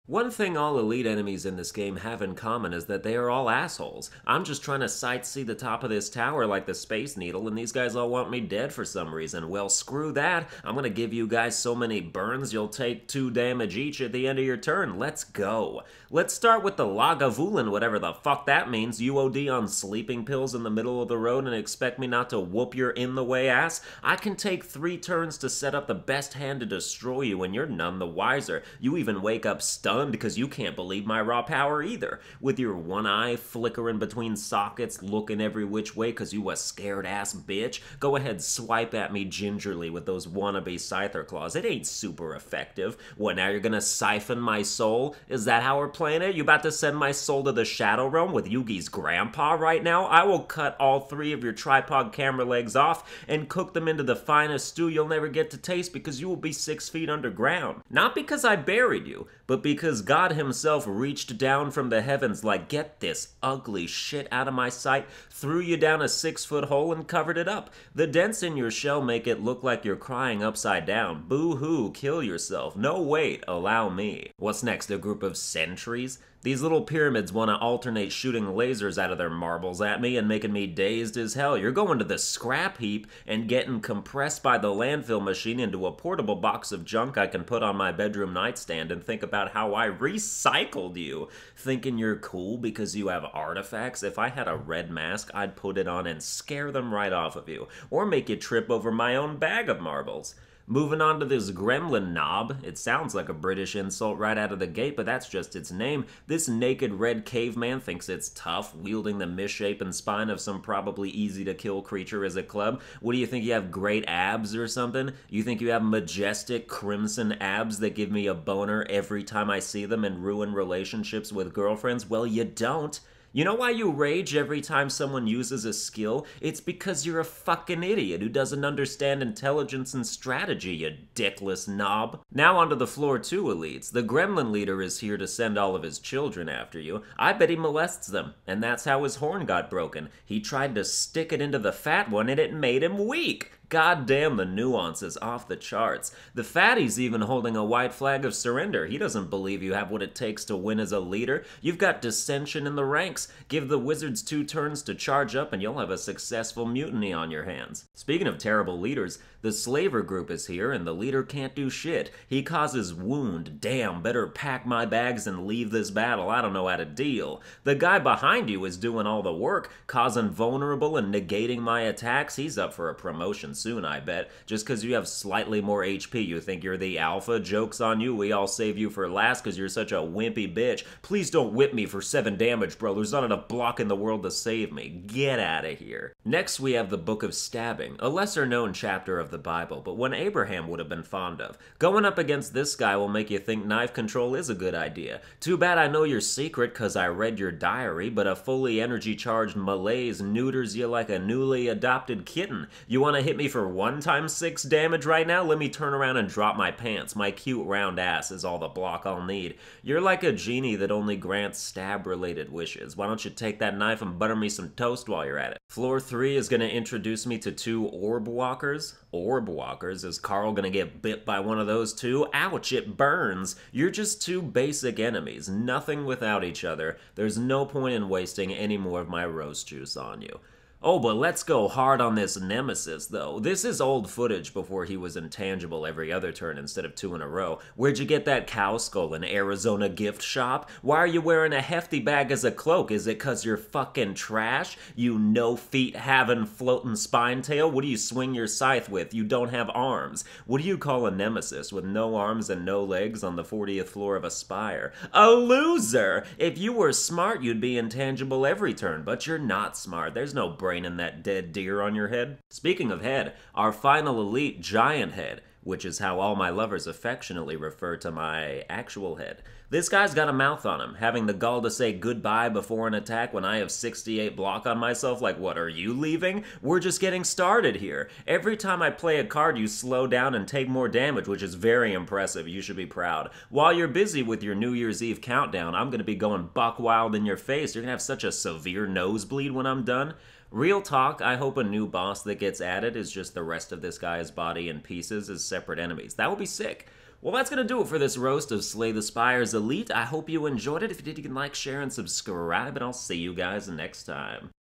One thing all elite enemies in this game have in common is that they are all assholes. I'm just trying to sightsee the top of this tower like the Space Needle, and these guys all want me dead for some reason. Well, screw that. I'm gonna give you guys so many burns you'll take 2 damage each at the end of your turn. Let's go. Let's start with the Lagavulin, whatever the fuck that means. You OD on sleeping pills in the middle of the road and expect me not to whoop your in-the-way ass? I can take 3 turns to set up the best hand to destroy you, and you're none the wiser. You even wake up stunned because you can't believe my raw power either. With your one eye flickering between sockets, looking every which way because you a scared-ass bitch, go ahead swipe at me gingerly with those wannabe Scyther claws. It ain't super effective. What, now you're gonna siphon my soul? Is that how we're playing it? You about to send my soul to the Shadow Realm with Yugi's grandpa right now? I will cut all 3 of your tripod camera legs off and cook them into the finest stew you'll never get to taste because you will be 6 feet underground. Not because I buried you, but because God himself reached down from the heavens like, get this ugly shit out of my sight, threw you down a 6-foot hole and covered it up. The dents in your shell make it look like you're crying upside down. Boo-hoo, kill yourself. No, wait, allow me. What's next, a group of sentries? These little pyramids want to alternate shooting lasers out of their marbles at me and making me dazed as hell. You're going to the scrap heap and getting compressed by the landfill machine into a portable box of junk I can put on my bedroom nightstand and think about how I recycled you. Thinking you're cool because you have artifacts? If I had a red mask, I'd put it on and scare them right off of you. Or make you trip over my own bag of marbles. Moving on to this gremlin knob. It sounds like a British insult right out of the gate, but that's just its name. This naked red caveman thinks it's tough, wielding the misshapen spine of some probably easy-to-kill creature as a club. What do you think, you have great abs or something? You think you have majestic crimson abs that give me a boner every time I see them and ruin relationships with girlfriends? Well, you don't. You know why you rage every time someone uses a skill? It's because you're a fucking idiot who doesn't understand intelligence and strategy, you dickless knob. Now onto the floor 2 elites. The gremlin leader is here to send all of his children after you. I bet he molests them, and that's how his horn got broken. He tried to stick it into the fat one and it made him weak. God damn, the nuance is off the charts. The fatty's even holding a white flag of surrender. He doesn't believe you have what it takes to win as a leader. You've got dissension in the ranks. Give the wizards 2 turns to charge up and you'll have a successful mutiny on your hands. Speaking of terrible leaders, the slaver group is here and the leader can't do shit. He causes wound. Damn, better pack my bags and leave this battle. I don't know how to deal. The guy behind you is doing all the work, causing vulnerable and negating my attacks. He's up for a promotion soon, I bet. Just because you have slightly more HP, you think you're the alpha? Joke's on you, we all save you for last because you're such a wimpy bitch. Please don't whip me for 7 damage, bro. There's not enough block in the world to save me. Get out of here. Next, we have the Book of Stabbing, a lesser-known chapter of the Bible, but one Abraham would have been fond of. Going up against this guy will make you think knife control is a good idea. Too bad I know your secret because I read your diary, but a fully energy-charged malaise neuters you like a newly adopted kitten. You want to hit me for 1 times 6 damage right now? Let me turn around and drop my pants. My cute round ass is all the block I'll need. You're like a genie that only grants stab-related wishes. Why don't you take that knife and butter me some toast while you're at it? Floor 3 is going to introduce me to 2 orb walkers. Orb walkers? Is Carl going to get bit by one of those too? Ouch, it burns. You're just 2 basic enemies, nothing without each other. There's no point in wasting any more of my rose juice on you. Oh, but let's go hard on this nemesis, though. This is old footage before he was intangible every other turn instead of 2 in a row. Where'd you get that cow skull, an Arizona gift shop? Why are you wearing a hefty bag as a cloak? Is it 'cause you're fucking trash? You no-feet-having floating spine tail? What do you swing your scythe with? You don't have arms. What do you call a nemesis with no arms and no legs on the 40th floor of a spire? A loser! If you were smart, you'd be intangible every turn, but you're not smart. There's no brain in that dead deer on your head. Speaking of head, our final elite, Giant Head, which is how all my lovers affectionately refer to my actual head. This guy's got a mouth on him, having the gall to say goodbye before an attack when I have 68 block on myself. Like, what, are you leaving? We're just getting started here. Every time I play a card, you slow down and take more damage, which is very impressive. You should be proud. While you're busy with your New Year's Eve countdown, I'm going to be going buck wild in your face. You're going to have such a severe nosebleed when I'm done. Real talk, I hope a new boss that gets added is just the rest of this guy's body in pieces as separate enemies. That would be sick. Well, that's going to do it for this roast of Slay the Spire's Elite. I hope you enjoyed it. If you did, you can like, share, and subscribe, and I'll see you guys next time.